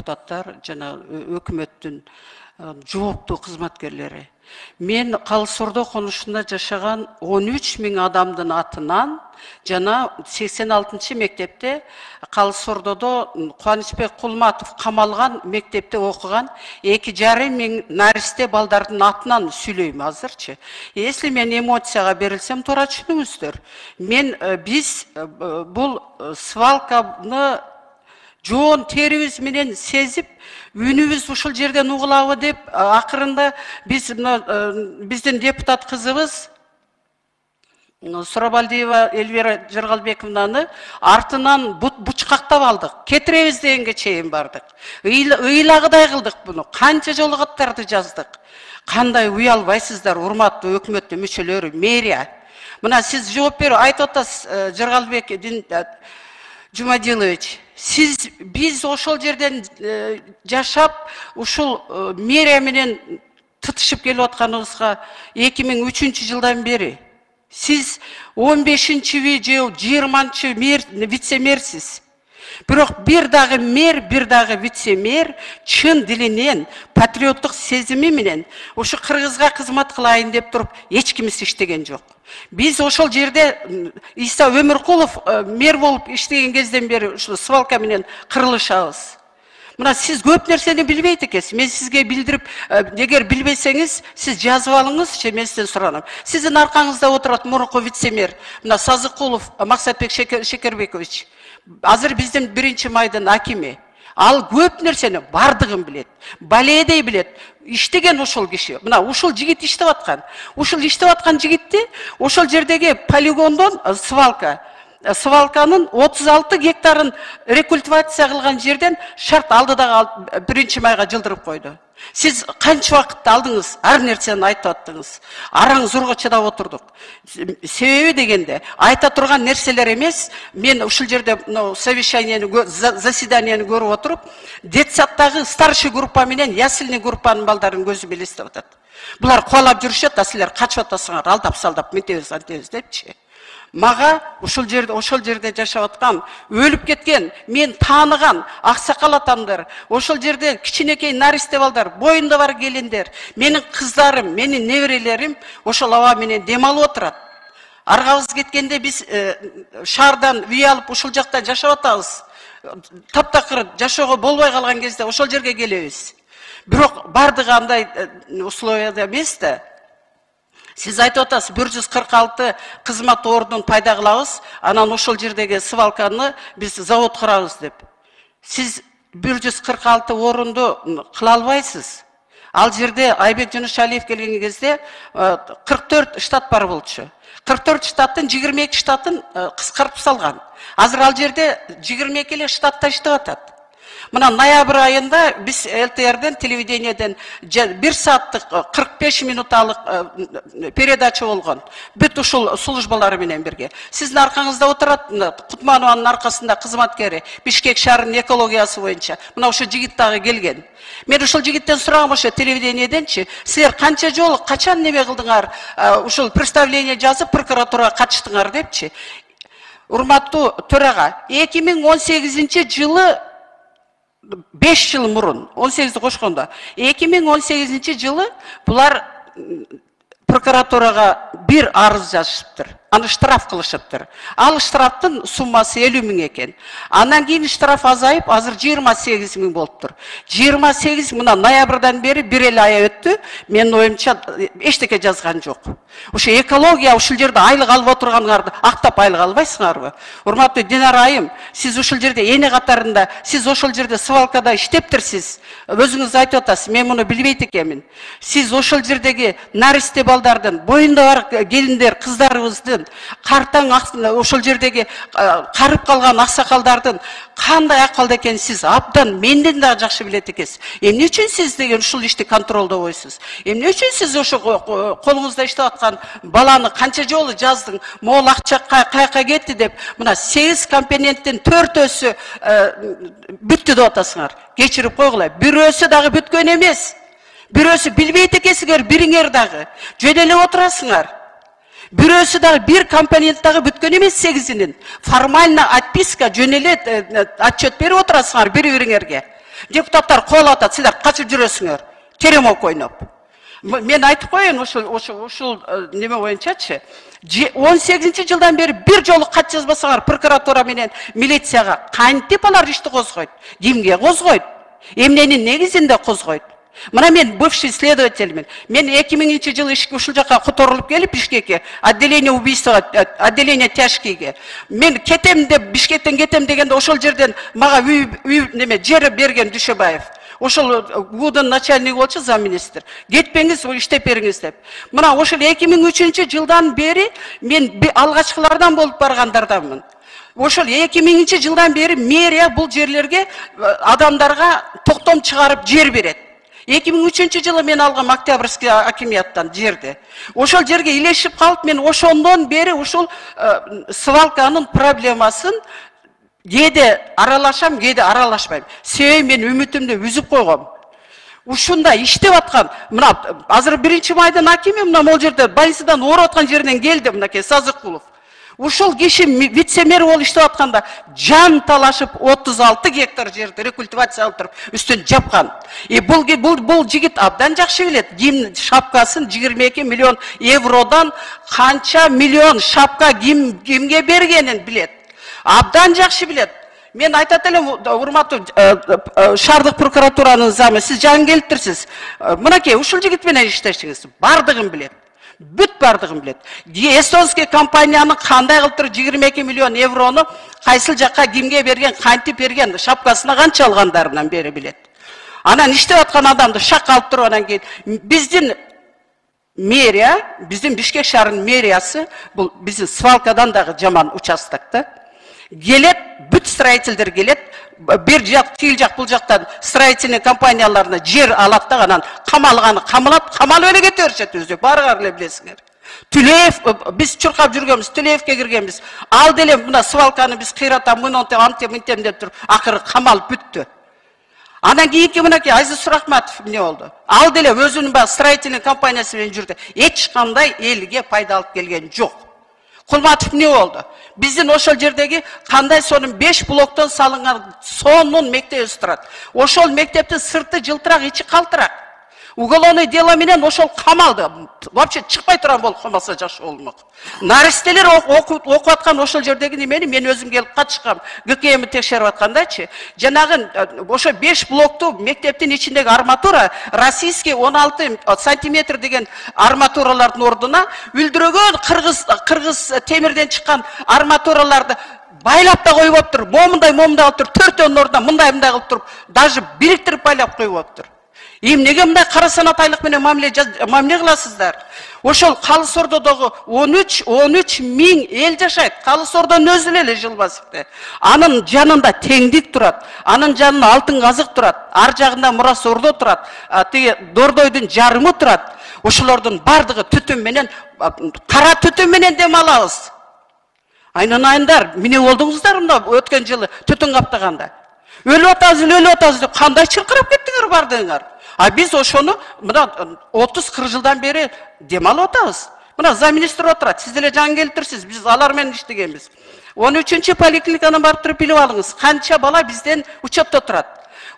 депутаттар, жана өкмөттүн жооптуу кызматкерлери. Мен Калысордо конушунда жашаган 13 000 адамдын атынан жана 86 мектепте Калысордодо Кубанычбек Кулматов камалган мектепте окуган 2,5 мың наристе балдардын атынан сүйлөйм азырчы. Если мен эмоцияга берилсем, туура түшүнүңүздөр. Биз бул свалканы жоон терибиз менен сезип, үнүбүз ушул жерден угулабы деп, акырында биздин депутат кызыбыз Сурабалдиева Эльвира Жаргалбековнаны артынан бучкактап алдык. Кетиребиз дегенге чейин бардык. Ыйлагыдай кылдык буну. Канча жолу каттарды жаздык. Кандай уялбайсыздар, урматтуу өкмөттүн мүчөлөрү, мэрия. Мына сиз жооп берип айтып атасыз, Жаргалбек Жумадилович. Биз ошол жерден жашап, ушул мэрия менен тытышып келип атканыбызга 2003 жылдан бери. Сиз 15-чи же 20-чы вице-мэрсиз. Бирок бир дагы мэр, бир дагы вице-мэр чын дилинен, патриоттук сезими менен ушу кыргызга кызмат кылайын деп туруп эч кимис иштеген жок. Биз ошол жерде Иса Өмүркулов мэр болуп иштеген кезден бери ушул свалка менен кырылышабыз. Мына сиз көп нерсени билбейт экенсиз. Мен сизге билдирип, эгер билбесеңиз, сиз жазып алыңызчы, мен сизден суранам. Сиздин аркаңызда отурат мурунку вице-мэр, мына Сазыкулов Максатбек Шекербекович. Азыр биздин 1-майдын акими. Ал көп нерсени бардыгын билет. Баледей билет. Иштеген ушул киши. Мына ушул жигит иштеп аткан. Ушул иштеп аткан жигитти ошол жердеги полигондон свалканын 36 гектарын рекультивация кылган жерден шарт алдыдагы 1-майга жылдырып койду. Сиз канча вакытта алдыңыз, ар нерсени айтып аттыңыз. Араң зорго чыдап отурдук. Себеби дегенде, айта турган нерселер эмес, мен ушул жерде совещаниени, заседанияны көрүп отуруп, детсадтагы старший группа менен ясельный группанын балдарын көзүм элестеп атат. Булар кубалап жүрүшөт, а силер качып атасыңар, алдап-салдап, ментебиз, антебиз депчи. Мага ошол жерде жашап аткан, өлүп кеткен, мен тааныган аксакал атамдар, ошол жерде кичинекей наристе балдар, боюнда бар келиндер, менин кыздарым, менин неберелерим ошол аба менен дем алып отурат. Аргабыз кеткенде биз шаардан үй алып ушул жакта жашап атабыз. Таптакыр жашоого болбой калган кезде ошол жерге келебиз. Бирок бардыгы андай условияда эмес да. Сиз айтып атасыз, 146 кызмат ордун пайда кылабыз, анан ошол жердеги свалканы биз завод курабыз деп. Сиз 146 орунду кыла албайсыз. Ал жерде Айбек Жунушалиев келген кезде 44 штат бар болчу. 44 штаттын 22 штатын кыскартып салган. Азыр ал жерде 22 эле штатта иштеп атат. Мына ноябрь айында биз ЛТРден, телевидениеден 1 сааттык 45 минуталык передача болгон. Бүт ушул службалары менен бирге. Сиздин аркаңызда отурат Кутманованын аркасында кызматкери, Бишкек шаарынын экологиясы боюнча. Мына ошо жигит дагы келген. Мен ушул жигиттен сурагам, ошо телевидениеденчи, силер канча жолу, качан неме кылдыңар, ушул представление жазып прокуратурага катыштыңар депчи. Урматтуу төрага, 2018 жылы 5 жыл мурун, 18 кошкондо, 2018 жылы булар прокуратурага бир арыз жазышыптыр. Аны штраф кылышыптыр. Ал штрафтын суммасы 50 000 экен. Андан кийин штраф азайып, азыр 28 000 болуптур. 28 мына ноябрдан бери бир эле ай өттү. Менин оюмча эчтеке жазган жок. Ошо экология ушул жерде айлык алып отургандарды актап айлык албайсыңарбы? Урматтуу Динара айым, сиз ушул жерде эне катарында, сиз ошол жерде свалкада иштептирсиз. Өзүңүз айтып атасыз, мен муну билбейт экенмин. Сиз ошол жердеги наристе балдардын, боюнда бар келиндер, кыздарыбыздын, картаң ошол жердеги карып калган аксакалдардын кандай акалда экенин сиз абдан менден да жакшы билет экенсиз. Эмне үчүн сиз деген ушул ишти контролдобойсуз? Эмне үчүн сиз ошо колуңузда иштеп аткан баланы канча жолу жаздың, могул акча каяка кетти деп, мына 8 компоненттин 4-өсү бүттү деп атасыңар. Кечирип койгула, бирөөсү дагы бүткөн эмес. Бирөөсү билбейт экенсиңер, бириңер дагы жөн эле отурасыңар. Бирөөсү дагы бир компонент дагы бүткөн эмес 8-инин. Формально отписка жөн эле отчет берип отурасыңар бири-бириңерге. Депутаттар қол атады, сіздер қашып жүресіңер. Теремок ойнап. Мен айтып қояйын, ошол неме ойыншачы. 18 жылдан бері бір жолы хат жазбасаңар прокуратура менен милицияға кантип алар ишти козгойт? Кимге козгойт? Эмненин негизинде козгойт? Мына мен бывший следовательмин. Мен 2000 жылы ушул жака которулуп келип Бишкекке, отделение убийства, отделение тяжкийге. Мен кетем деп Бишкектен кетем дегенде ошол жерден мага үй неме жер берген Дүйшөбаев. Ошол ГУдун начальниги болчу, замминистр. Кетпеңиз, иштеп бериңиз деп. Мына ошол 2003 жылдан бери мен алгачкылардан болуп баргандарданмын. Ошол 2000 жылдан бери мэрия бул жерлерге адамдарга токтом чыгарып жер берет. 2003 жылы мен алгам Октябрьский акимияттан жерди. Ошол жерге илешип калып, мен ошондон бери ушул свалканын проблемасын кээде аралашам, кээде аралашпайм. Себеби мен үмүтүмдү үзүп койгом. Ушунда иштеп аткан, мына азыр 1-майдын акими мына могул жерде больницадан ооруп аткан жеринен келди, мынакей Сазыкулов. Ушул киши вице-мэр болуп иштеп атканда жан талашып 36 гектар жерди рекультивация алып туруп үстүн жапкан. Бул жигит абдан жакшы билет. Гимн шапкасын 22 миллион евродан канча миллион шапка кимге бергенин билет. Абдан жакшы билет. Мен айтат элем, урматтуу шаардык прокуратуранын замы, сиз жангелиптирсиз. Мынакей ушул жигит менен иштештиңиз. Бардыгын билет. Бүт бардыгын билет. Эстонский компаниянын кандай кылып туруп 22 миллион еврону кайсыл жакка кимге берген, кантип берген, шапкасына канча алгандарынан бери билет. Анан иштеп аткан адамды шак алып туруп анан кийин биздин мэрия, биздин Бишкек шаарынын мэриясы, бул биздин свалкадан дагы жаман участокта. Келет, бүт строительдер келет, бир жак, тил жак, бул жактан строительный компанияларына жер алат да, анан камалганы камалат, камалып эле кете беришет өзү, барыңар эле билесиңер. Түлеев, биз чуркап жүргөнбүз, Түлеевке киргенбиз. Ал деле мына свалканы биз кыйратам, мынтем, антем деп туруп, акыры камалып бүттү. Анан кийинки мынакей Азиз Сурахматов эмне болду? Ал деле өзүнүн баягы строительный компаниясы менен жүрдү. Эч кандай элге пайда алып келген жок. Кулматов не болду? Биздин ошол жердеги кандай сонун 5 блоктон салынган сонун мектеп турат. Ошол мектептин сырты жылтырак, ичи калтырак. Уголовный дело менен ошол камалды. Вообще чыкпай турган болуп калмаса жакшы болмок. Наристелер окуп аткан ошол жердеги немени мен өзүм келип катышкам. ГКМ текшерип аткандачы, жанагы ошо 5 блокту мектептин ичиндеги арматура российский 16 сантиметр деген арматуралардын ордуна үлдүрөгөн кыргыз темирден чыккан арматураларды байлап да коюп атыптыр. Момундай алып туруп, төртөөнүн ордуна мындай кылып туруп, даже бириктирип байлап коюп атыптыр. Эмнеге мындай кара санатайлык менен мамиле кыласыздар? Ошол Калыс Ордодогу 13 миң эл жашайт. Калыс Ордонун өзү эле Жылбасовде. Анын жанында теңдик турат. Анын жанында алтын казык турат. Ар жагында Мурас Ордо турат. Тиги Дордойдун жарымы турат. Ошолордун бардыгы түтүн менен, кара түтүн менен дем алабыз. Айнанайындар, эмне болдуңуздар мына өткөн жылы түтүн каптаганда? Өлүп атабыз деп кандай чыркырап кеттиңер бардыңар? А биз ошону мына 30-40 жылдан бери дем алып атабыз. Мына замминистр отурат, сиз деле жан келтирсиз, биз алар менен иштегенбиз. 13-чү поликлиниканы барып туруп билип алыңыз, канча бала бизден учетто турат.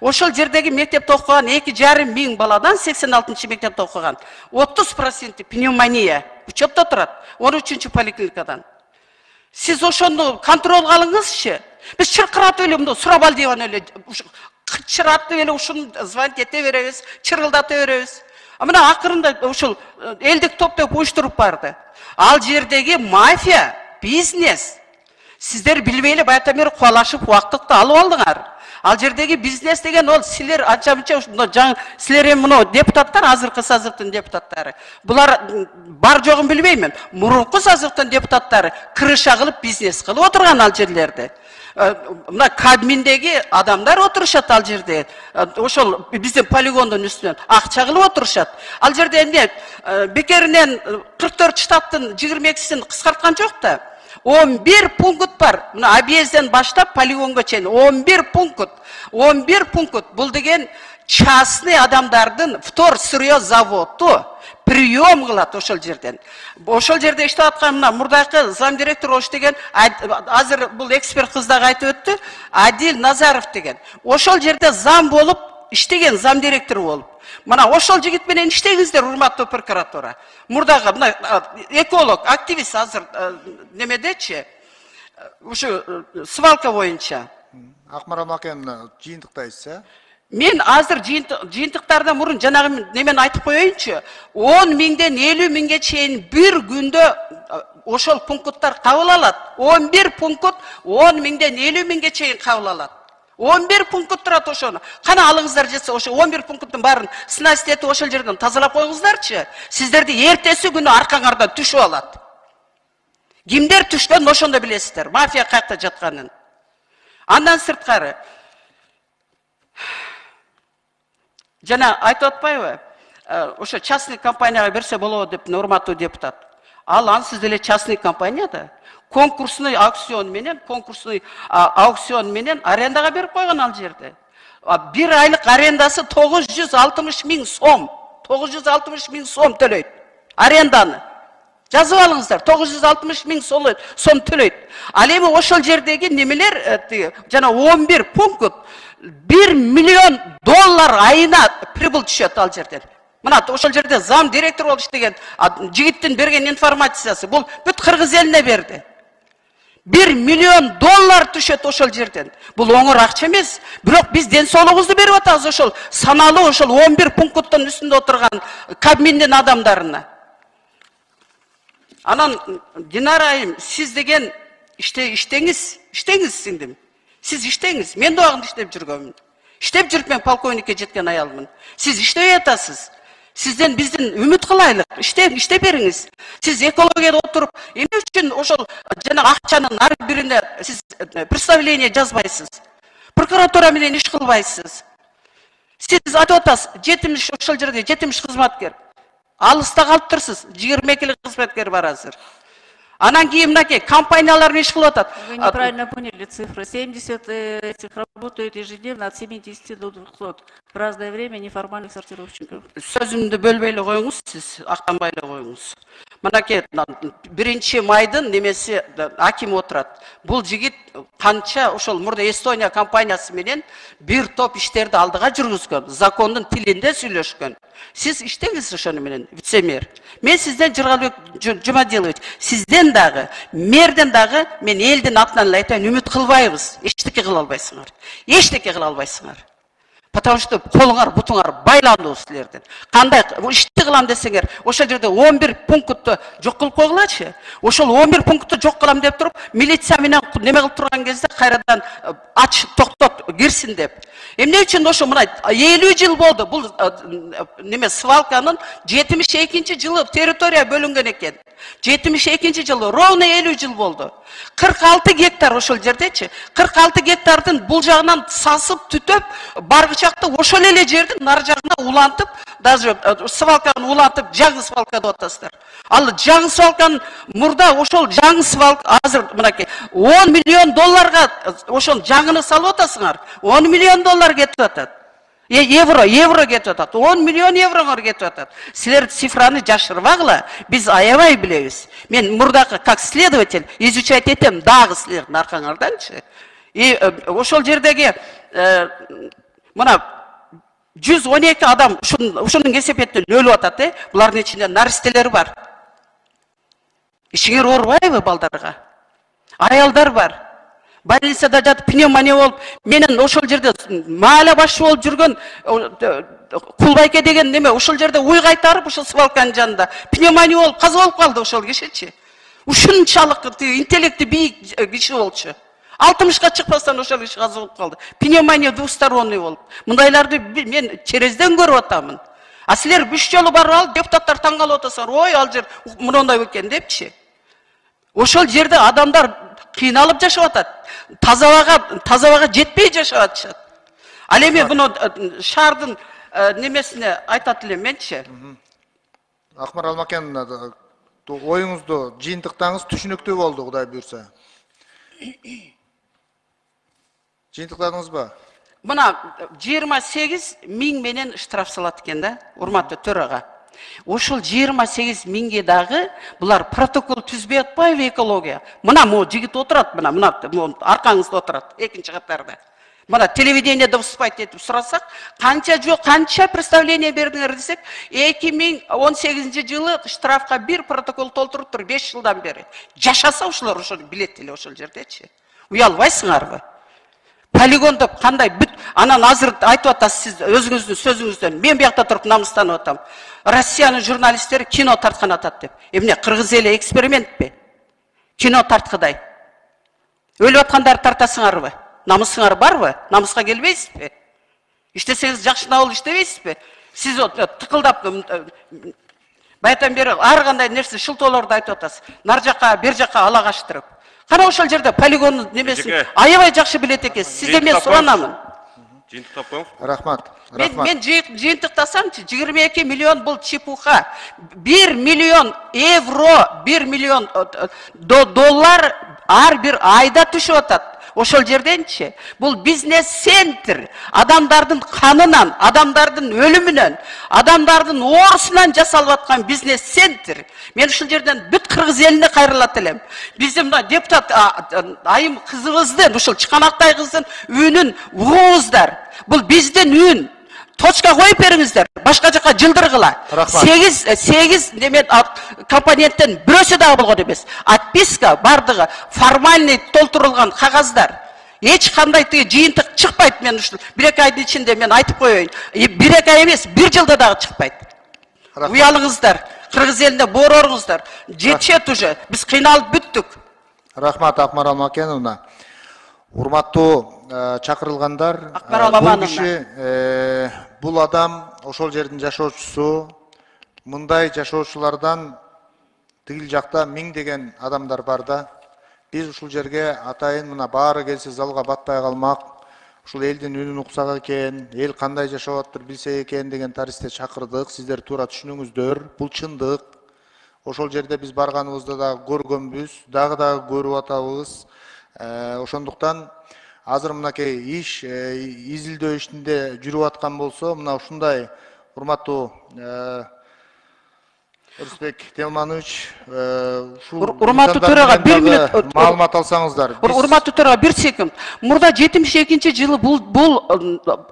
Ошол жердеги мектепте окуган 2,5 миң баладан 86-чы мектепте окуган 30% пневмония учетто турат 13-чү поликлиникадан. Сиз ошону контролго алыңызчы. Biz çırkıratı öyle, Surabal divan öyle, çırkıratı öyle, uşun звонить ete veririz, çırıldatı veririz. Ama akırında uşul eldeki toplayıp uyuşturup vardı. Al yerdeki mafya, biznes. Sizler bilmeyle bayata beri kovalaşıp vaktıkta alıp aldыңар. Al yerdeki biznes degen ol, siler ança-mınça, siler bunu deputatlar, azırkı sazıktın deputatları. Bular bar жоғын bilmeymen, murunku sazıktın deputatları kırışa kılıp biznes kılıp oturgan al yerlerde. Mına Kadmindegi adamlar oturuşat al yerde. Oşol bizim poligondun üstünden akça kılıp oturuşat. Al yerde emne bekerinden 44 ştattın 22'sini kıskartkan жоқ da. 11 пункт бар. Мына объезден баштап полигонга чейин 11 пункт. 11 пункт. Бул деген частный адамдардын втор сырье заводу прием кылат ошол жерден. Ошол жерде иштеп аткан мына мурдакы зам директор ош деген, азыр бул эксперт кыз дагы айтып өттү, Адил Назаров деген. Ошол жерде зам болуп иштеген, зам директор болуп. Мына ошол жигит менен иштеңиздер, урматтуу прокуратура. Мурдагы мына эколог, активист азыр немедечи, ушу свалка боюнча. Акмарал Макен жыйынтыктайсыз, э? Мен азыр жыйынтыктардан мурун жанагы немени айтып коеюнчу. 10 миңден 50 миңге чейин бир күндө ошол пункттар кабыл алат. 11 пункт 10 миңден 50 миңге чейин кабыл алат. 11 пункт турат ошону. Кана алыңыздар жетсе, ошо 11 пункттун баарын снасть этип ошол жерден тазалап коюңуздарчы. Сиздерди эртеси күнү аркаңардан түшүп алат. Кимдер түшкөн ошондо билесиздер. Мафия каякта жатканын. Андан сырткары жана айтып атпайбы? Ошо частный компанияга берсе болобу деп урматтуу депутат. Ал ансыз деле частный компанияда конкурсный аукцион менен арендага берип койгон ал жерде. Бир айлык арендасы 960 миң сом. 960 миң сом төлөйт. Аренданы. Жазып алыңыздар, 960 миң сом төлөйт. Ал эми ошол жердеги немелер, жана 11 пункт 1 миллион доллар айына прибыль түшөт ал жерден. Мына ошол жерде зам директор болуп иштеген жигиттин берген информациясы бул бүт кыргыз элине берди. 1 миллион доллар түшөт ошол жерден. Бул оңор акча эмес, бирок биз ден соолугубузду берип атабыз ошол саналуу ошол 11 пункттун үстүндө отурган Кабминдин адамдарына. Анан Динара айым, сиз деген иштеңиз сиңдим. Сиз иштеңиз. Мен да агында иштеп жүргөмүн. Иштеп жүрүп мен полковникке жеткен аялмын. Сиз иштеп атасыз. Сизден биздин үмүт кылайлык. Иштеп бериңиз. Сиз экологияда отуруп, эмне үчүн ошол жана акчанын ар бирине сиз представление жазбайсыз? Прокуратура менен иш кылбайсыз. Сиз айтып атасыз, 70 ошол жерде 70 кызматкер. Алыста калып турсуз. 22 кызматкер бар азыр. Анан кийин мынакей компаниялар иш кылып атат. Вы неправильно поняли цифры. 70 этих работают ежедневно от 70 до 200 в разное время неформальных сортировщиков. Сөзүмдү бөлбөй эле коюңуз, сиз актанбай эле коюңуз. Мынакей 1 майдын немеси аким отурат. Бул жигит канча ошол мурда Эстония компаниясы менен бир топ иштерди алдыга жүргүзгөн, закондун тилинде сүйлөшкөн. Сиз иштеңиз ошону менен, вице-мэр. Мен сизден Жыргалбек Жумадилович, сизден дагы, мэрден дагы мен элдин атынан эле айтайын, үмүт кылбайбыз. Эчтеке кыла албайсыңар. Эчтеке кыла албайсыңар. Потому что колуңар, бутуңар байландуу силерден. Кандай ишти кылам десеңер, ошол жерде 11 пунктту жок кылып койгулачы. Ошол 11 пунктту жок кылам деп туруп, милиция менен неме кылып турган кезде кайрадан ач, токтот, кирсин деп. Эмне үчүн ошо мына 50 жыл болду бул неме свалканын 72-жылы территория бөлүнгөн экен. 72-жылы ровно 50 жыл болду. 46 гектар ошол жердечи. 46 гектардын бул жагынан сасып түтөп, баргычакты ошол эле жердин нар жагына улантып, даже свалканы улантып, жаңы свалка деп атасыздар. Ал жаңы свалканын мурда ошол жаңы свалка азыр мынакей 10 миллион долларга ошол жаңыны салып атасыңар. 10 миллион доллар кетип атат. Евро кетип атат. 10 миллион евроңор кетип атат. Силер цифраны жашырбагыла, биз аябай билебиз. Мен мурдакы как следователь изучать этем дагы силердин аркаңарданчы. И ошол жердеги мына 112 адам ушунун кесепетинен өлүп атат, булардын ичинде наристелер бар. Ишиңер оорубайбы балдарга? Аялдар бар. Больницада жатып пневмония болуп, менен ошол жерде маала башы болуп жүргөн Кулбайке деген неме ошол жерде уй кайтарып ошол свалканын жанында пневмония болуп каза болуп калды ошол кишичи. Ушунчалык интеллекти бийик киши болчу. 60-ка чыкпастан ошол киши каза болуп калды. Пневмония двусторонний болуп. Мындайларды мен черезден көрүп атамын. А силер 3 жолу барып алып, депутаттар таң калып атасыңар. Ой, ал жер мындай экен депчи. Ошол жерде адамдар кыйналып жашап атат. Тазабага жетпей жашап атышат. Ал эми буну шаардын немесине айтат элем менчи. Акмарал Макен Оюңузду жыйынтыктаңыз түшүнүктүү болду, Кудай буйрса. Жыйынтыкладыңызбы? Мына 28.000 менен штраф салат экен да, урматтуу төрага. Ошол 28.000ге дагы булар протокол түзбөй атпайбы экология? Мына жигит отурат, мына аркаңызда отурат, экинчи катарда. Мына телевидениеде выступать этип сурасак, канча представление бердиңер десек, 2018 жылы штрафка бир протокол толтуруп тур, 5 жылдан бери. Жашаса ошолор ошол билет эле ошол жердечи. Уялбайсыңарбы? Полигон деп кандай бүт анан азыр айтып атасыз сиз өзүңүздүн сөзүңүздөн. Мен биякта туруп намыстанып атам. Россиянын журналисттери кино тарткан атат деп. Эмне кыргыз эли экспериментпи? Кино тарткыдай. Өлүп аткандарды тартасыңарбы? Намысыңар барбы? Намыска келбейсизби? Иштесеңиз жакшына болуп иштебейсизби? Сиз тыкылдап байтан бери ар кандай нерсе шылтоолорду айтып атасыз. Нар жака, бер жака ала каштырып. Кана ошол жерде полигон немесин аябай жакшы билет экенсиз. Сизден мен суранамын. Жыйынтыктап коюңуз. Рахмат. Мен жыйынтыктасамчы 22 миллион бул чепуха. 1 миллион евро, 1 миллион доллар ар бир айда түшүп атат. Ошол жерденчи бул бизнес-центр, адамдардын канынан, адамдардын өлүмүнөн, адамдардын оорусунан жасалып аткан бизнес-центр. Мен ушул жерден бүт кыргыз элине кайрылат элем. Биздин депутат айым кызыбыздын, ушул Чыканактай кыздын үнүн угуңуздар. Бул биздин үн. Точка коюп бериңиздер. Башка жака жылдыргыла. 8 неме компоненттен бирөөсү дагы болгон эмес. Отписка бардыгы формальный толтурулган кагаздар. Эч кандай жыйынтык чыкпайт. Мен ушул 1-2 айдын ичинде мен айтып коеюн. 1-2 ай эмес, 1 жылда дагы чыкпайт. Уялыңыздар, кыргыз элине борооруңуздар. Жетет уже. Биз кыйналып бүттүк. Рахмат Акмарал Макеновна. Урматтуу чакырылгандар, бул адам ошол жердин жашоочусу, мындай жашоочулардан тигил жакта миңдеген адамдар бар да. Биз ушул жерге атайын мына баары келсе залга батпай калмак, ушул элдин үнүн уксак экен, эл кандай жашап атыр билсе экен деген таристе чакырдык. Сиздер туура түшүнүңүздөр, бул чындык. Ошол жерде биз барганыбызда да көргөнбүз, дагы көрүп атабыз. Ошондуктан азыр мынакей иш изилдөө ишинде жүрүп аткан болсо, мына ушундай урматтуу Өрүсбек Телманович, урматтуу төрага 1 минут маалымат алсаңыздар. Урматтуу төрага 1 секунд. Мурда 72-жылы бул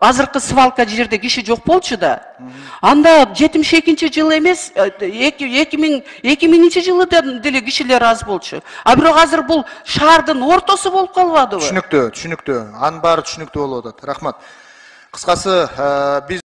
азыркы свалка жерде киши жок болчу да. Анда 72-жылы эмес, 2000-жылы деле кишилер аз болчу. А бирок азыр бул шаардын ортосу болуп калбадыбы? Түшүнүктүү. Анын баары түшүнүктүү болуп атат. Рахмат. Кыскасы, биз